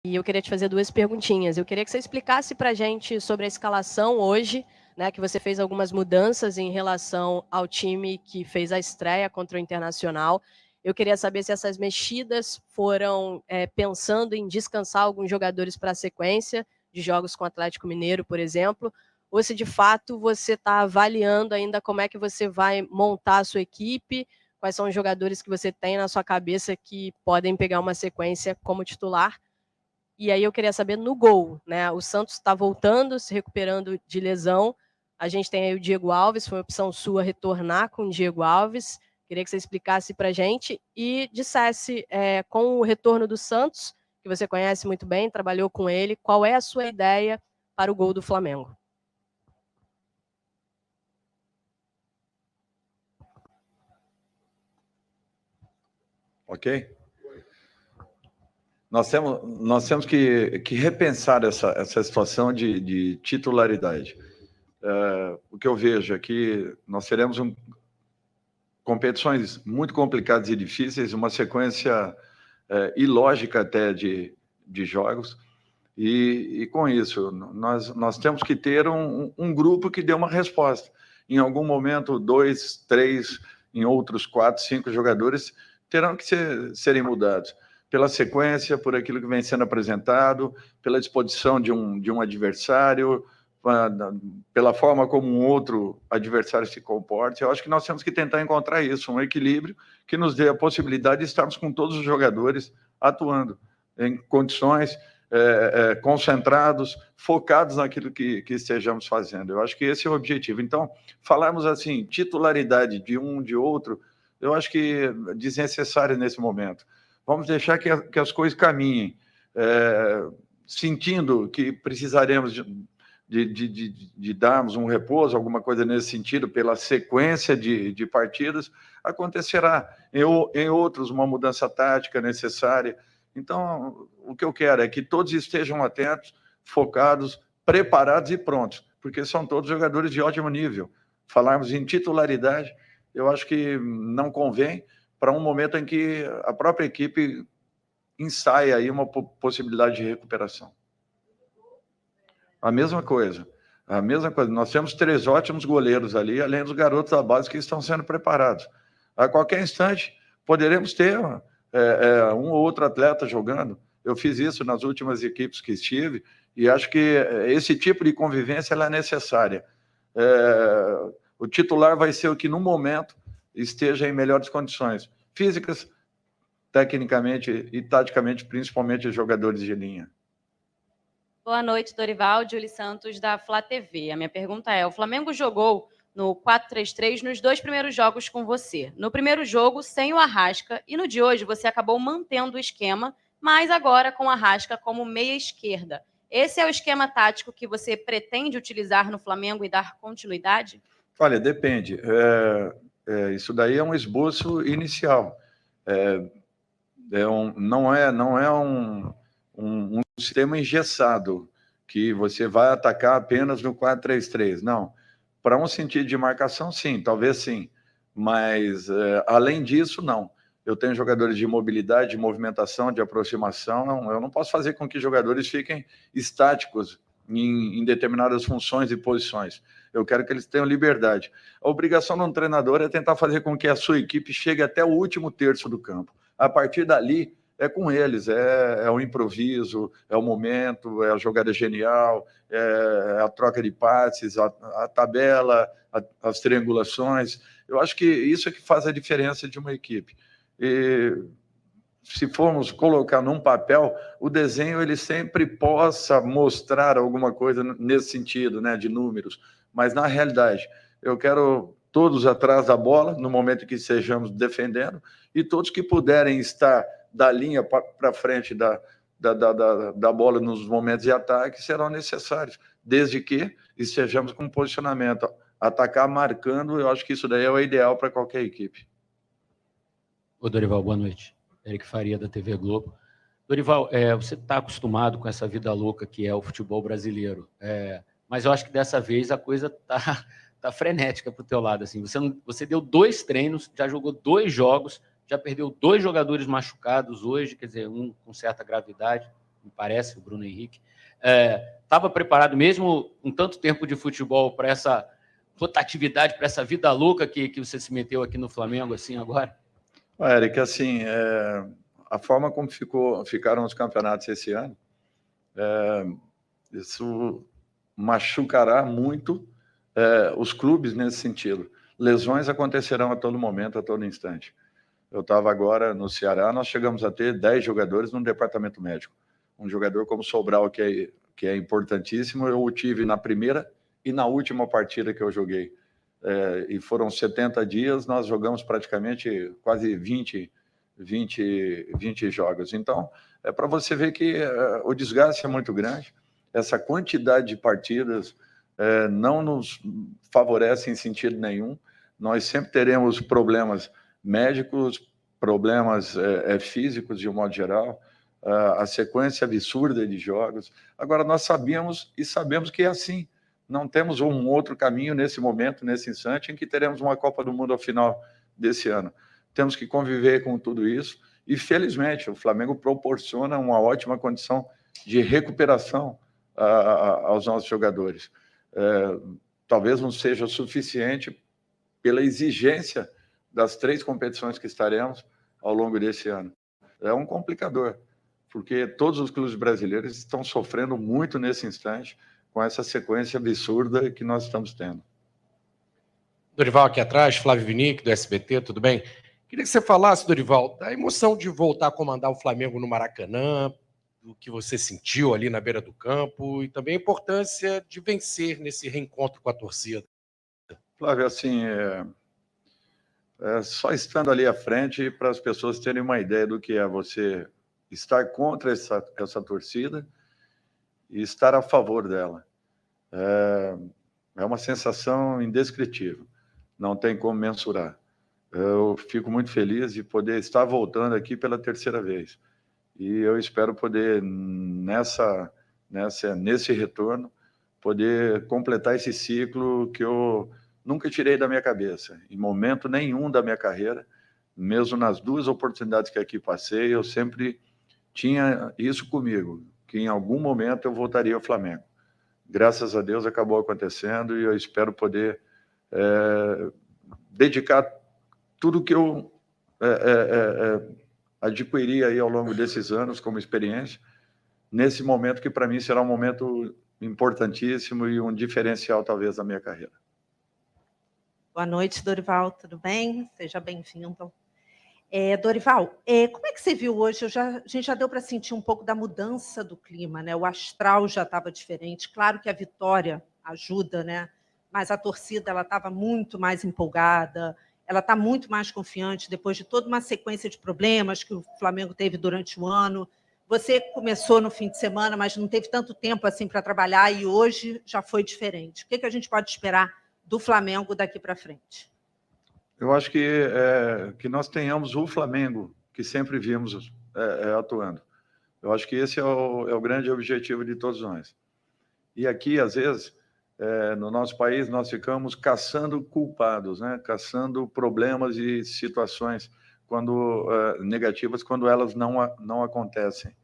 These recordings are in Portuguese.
E eu queria te fazer 2 perguntinhas. Eu queria que você explicasse para a gente sobre a escalação hoje, né, que você fez algumas mudanças em relação ao time que fez a estreia contra o Internacional. Eu queria saber se essas mexidas foram, pensando em descansar alguns jogadores para a sequência de jogos com o Atlético Mineiro, por exemplo, ou se de fato você está avaliando ainda como é que você vai montar a sua equipe, quais são os jogadores que você tem na sua cabeça que podem pegar uma sequência como titular. E aí eu queria saber no gol, né? O Santos está voltando, se recuperando de lesão. A gente tem aí o Diego Alves, foi uma opção sua retornar com o Diego Alves. Queria que você explicasse para a gente e dissesse, com o retorno do Santos, que você conhece muito bem, trabalhou com ele, qual é a sua ideia para o gol do Flamengo? Ok? Nós temos que repensar essa situação de titularidade. O que eu vejo é que nós teremos competições muito complicadas e difíceis, uma sequência ilógica até de jogos, e com isso, nós temos que ter um grupo que dê uma resposta. Em algum momento, 2, 3, em outros 4, 5 jogadores terão que serem mudados pela sequência, por aquilo que vem sendo apresentado, pela disposição de um adversário, pela forma como um outro adversário se comporta. Eu acho que nós temos que tentar encontrar isso, um equilíbrio que nos dê a possibilidade de estarmos com todos os jogadores atuando em condições concentrados, focados naquilo que estejamos fazendo. Eu acho que esse é o objetivo. Então, falarmos assim, titularidade de um, de outro, eu acho que é desnecessário nesse momento. Vamos deixar que as coisas caminhem, sentindo que precisaremos de darmos um repouso, alguma coisa nesse sentido, pela sequência de partidas, acontecerá. Em outros, uma mudança tática necessária. Então, o que eu quero é que todos estejam atentos, focados, preparados e prontos, porque são todos jogadores de ótimo nível. Falarmos em titularidade, eu acho que não convém para um momento em que a própria equipe ensaia aí uma possibilidade de recuperação. A mesma coisa. Nós temos 3 ótimos goleiros ali, além dos garotos da base que estão sendo preparados. A qualquer instante, poderemos ter um ou outro atleta jogando. Eu fiz isso nas últimas equipes que estive e acho que esse tipo de convivência ela é necessária. O titular vai ser o que, no momento, esteja em melhores condições físicas, tecnicamente e taticamente, principalmente os jogadores de linha. Boa noite, Dorival. Júlia Santos, da Flá TV. A minha pergunta é: o Flamengo jogou no 4-3-3 nos 2 primeiros jogos com você. No primeiro jogo, sem o Arrasca, e no de hoje você acabou mantendo o esquema, mas agora com o Arrasca como meia esquerda. Esse é o esquema tático que você pretende utilizar no Flamengo e dar continuidade? Olha, depende. Isso daí é um esboço inicial. Não é um sistema engessado, que você vai atacar apenas no 4-3-3. Não. Para um sentido de marcação, sim, talvez sim. Mas, além disso, não. Eu tenho jogadores de mobilidade, de movimentação, de aproximação. Eu não posso fazer com que jogadores fiquem estáticos em determinadas funções e posições. Eu quero que eles tenham liberdade. A obrigação de um treinador é tentar fazer com que a sua equipe chegue até o último terço do campo. A partir dali, é com eles, é o improviso, é o momento, é a jogada genial, é a troca de passes, a tabela, as triangulações. Eu acho que isso é que faz a diferença de uma equipe. E se formos colocar num papel, o desenho ele sempre possa mostrar alguma coisa nesse sentido, né, de números, mas na realidade, eu quero todos atrás da bola, no momento que estejamos defendendo, e todos que puderem estar da linha para frente da bola nos momentos de ataque serão necessários, desde que estejamos com posicionamento. Atacar marcando, eu acho que isso daí é o ideal para qualquer equipe. Ô, Dorival, boa noite. Eric Faria, da TV Globo. Dorival, você está acostumado com essa vida louca que é o futebol brasileiro, mas eu acho que dessa vez a coisa tá frenética para o teu lado. Assim. Você deu 2 treinos, já jogou 2 jogos, já perdeu 2 jogadores machucados hoje, quer dizer, um com certa gravidade. me parece, o Bruno Henrique, estava preparado mesmo com tanto tempo de futebol para essa rotatividade, para essa vida louca que você se meteu aqui no Flamengo assim agora? Eric, assim, a forma como ficaram os campeonatos esse ano, isso machucará muito os clubes nesse sentido. Lesões acontecerão a todo momento, a todo instante. Eu estava agora no Ceará, nós chegamos a ter 10 jogadores no departamento médico. Um jogador como Sobral, que é importantíssimo, eu o tive na primeira e na última partida que eu joguei. E foram 70 dias, nós jogamos praticamente quase 20 jogos. Então, é para você ver que o desgaste é muito grande, essa quantidade de partidas não nos favorece em sentido nenhum. Nós sempre teremos problemas médicos, problemas físicos de um modo geral, a sequência absurda de jogos. Agora, nós sabíamos e sabemos que é assim. Não temos um outro caminho nesse momento, nesse instante, em que teremos uma Copa do Mundo ao final desse ano. Temos que conviver com tudo isso e, felizmente, o Flamengo proporciona uma ótima condição de recuperação aos nossos jogadores. Talvez não seja suficiente pela exigência das 3 competições que estaremos ao longo desse ano. É um complicador, porque todos os clubes brasileiros estão sofrendo muito nesse instante com essa sequência absurda que nós estamos tendo. Dorival aqui atrás, Flávio Vinick, do SBT, tudo bem? Queria que você falasse, Dorival, da emoção de voltar a comandar o Flamengo no Maracanã, do que você sentiu ali na beira do campo e também a importância de vencer nesse reencontro com a torcida. Flávio, assim, só estando ali à frente para as pessoas terem uma ideia do que é você estar contra essa torcida e estar a favor dela. É uma sensação indescritível, não tem como mensurar. Eu fico muito feliz de poder estar voltando aqui pela 3ª vez. E eu espero poder, nesse retorno, poder completar esse ciclo que eu nunca tirei da minha cabeça, em momento nenhum da minha carreira, mesmo nas 2 oportunidades que aqui passei, eu sempre tinha isso comigo, que em algum momento eu voltaria ao Flamengo. Graças a Deus acabou acontecendo e eu espero poder dedicar tudo que eu adquiri aí ao longo desses anos como experiência, nesse momento que para mim será um momento importantíssimo e um diferencial talvez da minha carreira. Boa noite, Dorival, tudo bem? Seja bem-vindo. Dorival, como é que você viu hoje? A gente já deu para sentir um pouco da mudança do clima, né? O astral já estava diferente. Claro que a vitória ajuda, né? Mas a torcida ela estava muito mais empolgada, ela está muito mais confiante depois de toda uma sequência de problemas que o Flamengo teve durante o ano. Você começou no fim de semana, mas não teve tanto tempo assim para trabalhar e hoje já foi diferente. O que a gente pode esperar do Flamengo daqui para frente? Eu acho que nós tenhamos o Flamengo que sempre vimos atuando. Eu acho que esse é o grande objetivo de todos nós. E aqui, às vezes, no nosso país, nós ficamos caçando culpados, né? Caçando problemas e situações negativas quando elas não acontecem.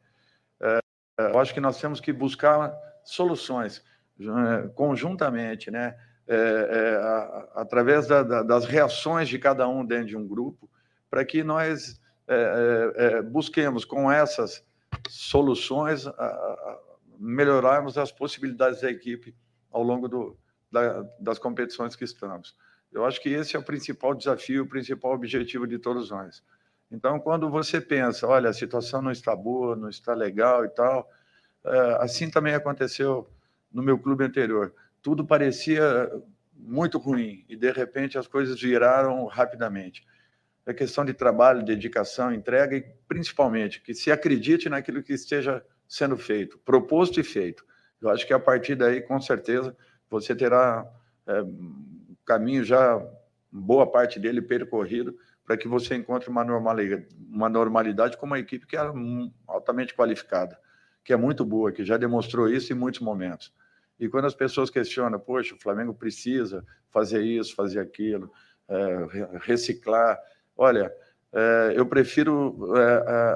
Eu acho que nós temos que buscar soluções conjuntamente, né? Através das reações de cada um dentro de um grupo, para que nós busquemos com essas soluções melhorarmos as possibilidades da equipe ao longo das competições que estamos. Eu acho que esse é o principal desafio, o principal objetivo de todos nós. Então, quando você pensa, olha, a situação não está boa, não está legal e tal, assim também aconteceu no meu clube anterior. Tudo parecia muito ruim e, de repente, as coisas viraram rapidamente. É questão de trabalho, dedicação, entrega e, principalmente, que se acredite naquilo que esteja sendo feito, proposto e feito. Eu acho que, a partir daí, com certeza, você terá caminho já, boa parte dele percorrido, para que você encontre uma normalidade com uma equipe que é altamente qualificada, que é muito boa, que já demonstrou isso em muitos momentos. E quando as pessoas questionam, poxa, o Flamengo precisa fazer isso, fazer aquilo, reciclar. Olha, eu prefiro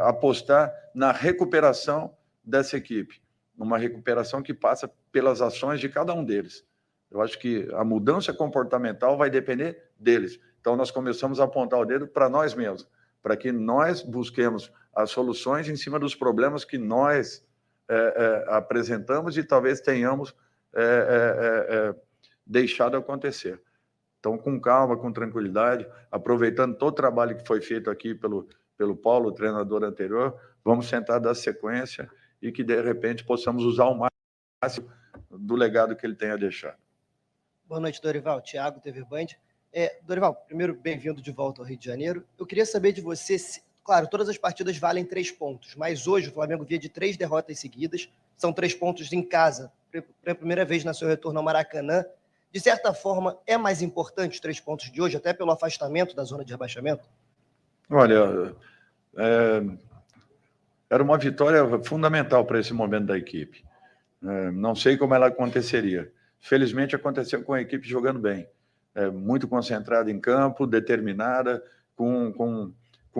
apostar na recuperação dessa equipe, uma recuperação que passa pelas ações de cada um deles. Eu acho que a mudança comportamental vai depender deles. Então, nós começamos a apontar o dedo para nós mesmos, para que nós busquemos as soluções em cima dos problemas que nós apresentamos e talvez tenhamos deixado acontecer. Então, com calma, com tranquilidade, aproveitando todo o trabalho que foi feito aqui pelo Paulo, o treinador anterior, vamos tentar dar sequência e que, de repente, possamos usar o máximo do legado que ele tem a deixar. Boa noite, Dorival. Thiago, TV Band. Dorival, primeiro, bem-vindo de volta ao Rio de Janeiro. Eu queria saber de você, claro, todas as partidas valem 3 pontos, mas hoje o Flamengo vinha de 3 derrotas seguidas, são 3 pontos em casa, pela primeira vez no seu retorno ao Maracanã. De certa forma, é mais importante os 3 pontos de hoje, até pelo afastamento da zona de rebaixamento? Olha, era uma vitória fundamental para esse momento da equipe. Não sei como ela aconteceria. Felizmente aconteceu com a equipe jogando bem, muito concentrada em campo, determinada, com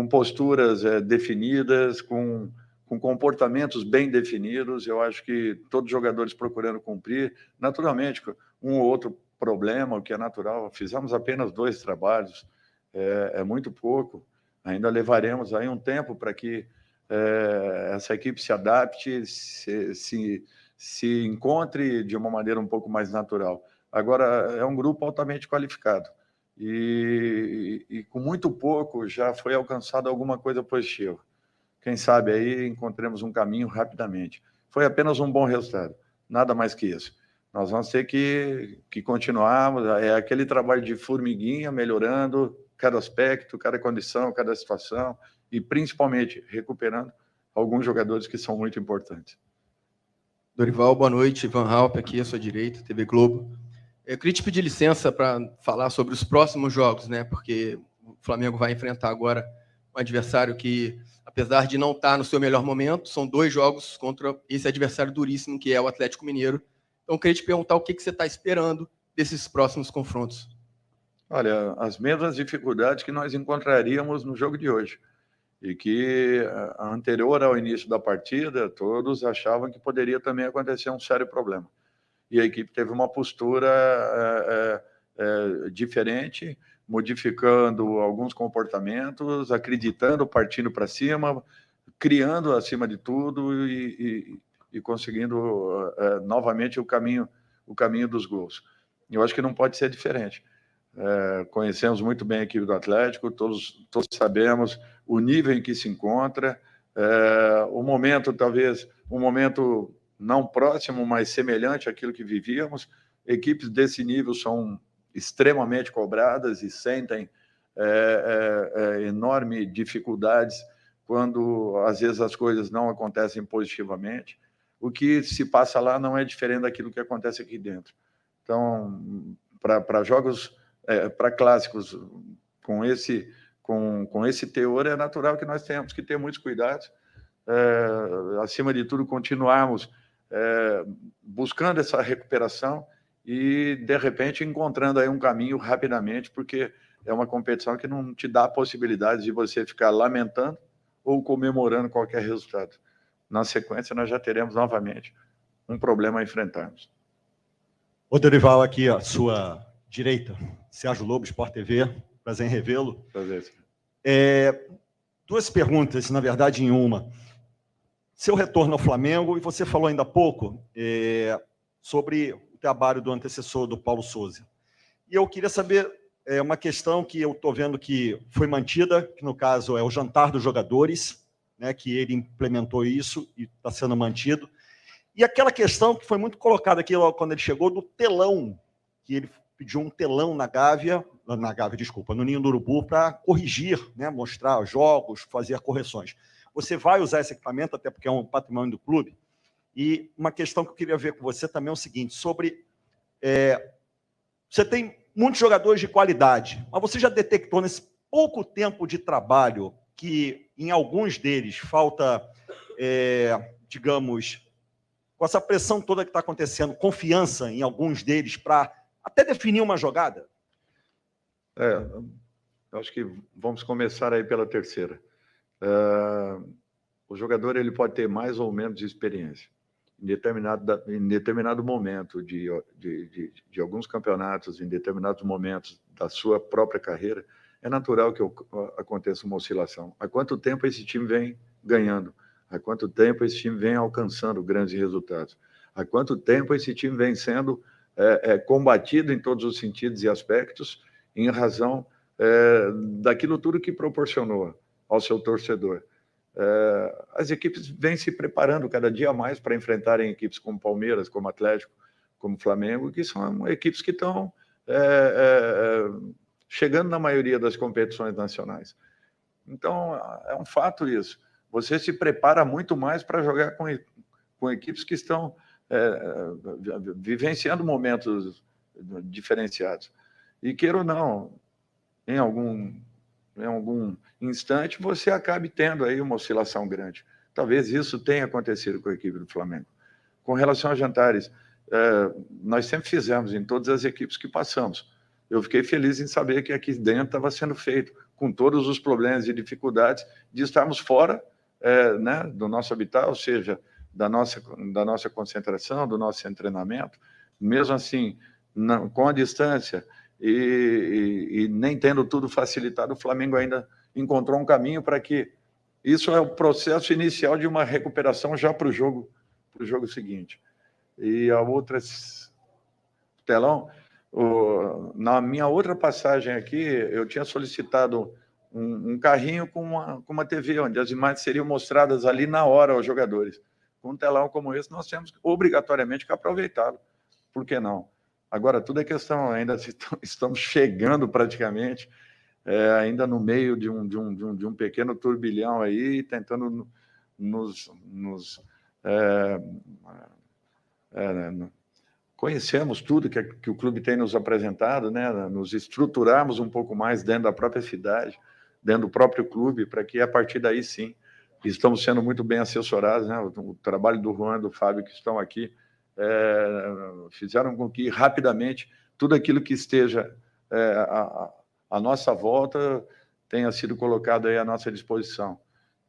posturas definidas, com comportamentos bem definidos. Eu acho que todos os jogadores procurando cumprir, naturalmente, um ou outro problema, o que é natural. Fizemos apenas 2 trabalhos, é muito pouco. Ainda levaremos aí um tempo para que essa equipe se adapte, se encontre de uma maneira um pouco mais natural. Agora, é um grupo altamente qualificado e com muito pouco já foi alcançado alguma coisa positiva. Quem sabe aí encontremos um caminho rapidamente. Foi apenas um bom resultado, nada mais que isso. Nós vamos ter que continuarmos, é aquele trabalho de formiguinha, melhorando cada aspecto, cada condição, cada situação e principalmente recuperando alguns jogadores que são muito importantes. Dorival, boa noite. Ivan Halpe aqui à sua direita, TV Globo. Eu queria te pedir licença para falar sobre os próximos jogos, né? Porque o Flamengo vai enfrentar agora um adversário que, apesar de não estar no seu melhor momento, são 2 jogos contra esse adversário duríssimo que é o Atlético Mineiro. Então, eu queria te perguntar o que você está esperando desses próximos confrontos. Olha, as mesmas dificuldades que nós encontraríamos no jogo de hoje. E que, anterior ao início da partida, todos achavam que poderia também acontecer um sério problema. E a equipe teve uma postura diferente, modificando alguns comportamentos, acreditando, partindo para cima, criando acima de tudo e conseguindo novamente o caminho dos gols. Eu acho que não pode ser diferente. Conhecemos muito bem a equipe do Atlético, todos sabemos o nível em que se encontra, o momento, talvez, um momento não próximo, mas semelhante àquilo que vivíamos. Equipes desse nível são extremamente cobradas e sentem enormes dificuldades quando, às vezes, as coisas não acontecem positivamente. O que se passa lá não é diferente daquilo que acontece aqui dentro. Então, para jogos, para clássicos com esse teor, é natural que nós tenhamos que ter muitos cuidados. Acima de tudo, continuarmos buscando essa recuperação e, de repente, encontrando aí um caminho rapidamente, porque é uma competição que não te dá a possibilidade de você ficar lamentando ou comemorando qualquer resultado. Na sequência, nós já teremos novamente um problema a enfrentarmos. Ô, Dorival, aqui à sua direita, Sérgio Lobo, Sport TV, prazer em revê-lo. Prazer. 2 perguntas, na verdade, em uma. Seu retorno ao Flamengo, e você falou ainda há pouco sobre o trabalho do antecessor do Paulo Sousa. E eu queria saber uma questão que eu estou vendo que foi mantida, que no caso é o jantar dos jogadores, né, que ele implementou isso e está sendo mantido. E aquela questão que foi muito colocada aqui logo quando ele chegou, do telão, que ele pediu um telão no Ninho do Urubu, para corrigir, né, mostrar jogos, fazer correções. Você vai usar esse equipamento, até porque é um patrimônio do clube. E uma questão que eu queria ver com você também é o seguinte, sobre... você tem muitos jogadores de qualidade, mas você já detectou nesse pouco tempo de trabalho que em alguns deles falta, digamos, com essa pressão toda que está acontecendo, confiança em alguns deles para até definir uma jogada? Acho que vamos começar aí pela terceira. o jogador ele pode ter mais ou menos experiência. Em determinado momento de alguns campeonatos, em determinados momentos da sua própria carreira, é natural que aconteça uma oscilação. Há quanto tempo esse time vem ganhando? Há quanto tempo esse time vem alcançando grandes resultados? Há quanto tempo esse time vem sendo combatido em todos os sentidos e aspectos em razão daquilo tudo que proporcionou ao seu torcedor? As equipes vêm se preparando cada dia mais para enfrentarem equipes como Palmeiras, como Atlético, como Flamengo, que são equipes que estão chegando na maioria das competições nacionais. Então, é um fato isso. Você se prepara muito mais para jogar com equipes que estão vivenciando momentos diferenciados. E queira ou não, em algum instante, você acabe tendo aí uma oscilação grande. Talvez isso tenha acontecido com a equipe do Flamengo. Com relação a jantares, nós sempre fizemos em todas as equipes que passamos. Eu fiquei feliz em saber que aqui dentro estava sendo feito, com todos os problemas e dificuldades de estarmos fora né, do nosso habitat, ou seja, da nossa concentração, do nosso treinamento. Mesmo assim, com a distância e nem tendo tudo facilitado, o Flamengo ainda encontrou um caminho para que isso é o processo inicial de uma recuperação já para o jogo seguinte. E a outra telão, na minha outra passagem aqui, eu tinha solicitado um carrinho com uma TV, onde as imagens seriam mostradas ali na hora aos jogadores. Com um telão como esse, nós temos obrigatoriamente que aproveitá-lo. Por que não? Agora, tudo é questão, ainda estamos chegando praticamente, ainda no meio de um pequeno turbilhão aí, tentando conhecermos tudo que o clube tem nos apresentado, né? Nos estruturarmos um pouco mais dentro da própria cidade, dentro do próprio clube, para que a partir daí sim, estamos sendo muito bem assessorados, né? O trabalho do Juan, do Fábio, que estão aqui, fizeram com que rapidamente tudo aquilo que esteja à nossa volta tenha sido colocado aí à nossa disposição.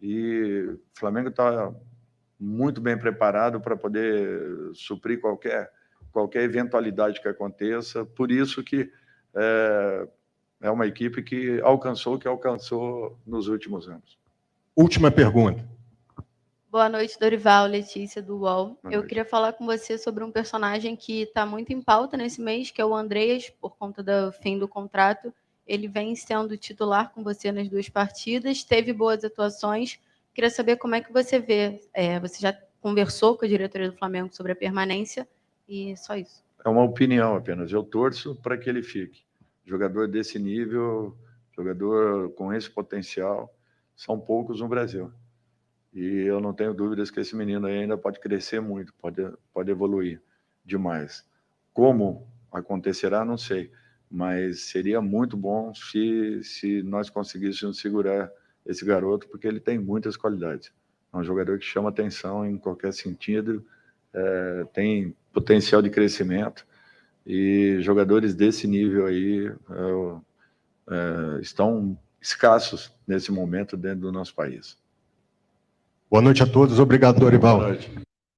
E o Flamengo está muito bem preparado para poder suprir qualquer eventualidade que aconteça. Por isso que é uma equipe que alcançou o que alcançou nos últimos anos. Última pergunta. Boa noite, Dorival, Letícia do UOL. Boa Eu noite. queria falar com você sobre um personagem que está muito em pauta nesse mês, que é o Andreas, por conta do fim do contrato. Ele vem sendo titular com você nas 2 partidas, teve boas atuações. Queria saber como é que você vê. Você já conversou com a diretoria do Flamengo sobre a permanência e só isso. É uma opinião apenas. Eu torço para que ele fique. Jogador desse nível, jogador com esse potencial, são poucos no Brasil. E eu não tenho dúvidas que esse menino aí ainda pode crescer muito, pode evoluir demais. Como acontecerá, não sei. Mas seria muito bom se nós conseguíssemos segurar esse garoto, porque ele tem muitas qualidades. É um jogador que chama atenção em qualquer sentido, tem potencial de crescimento, e jogadores desse nível aí estão escassos nesse momento dentro do nosso país. Boa noite a todos. Obrigado, Dorival. Boa noite.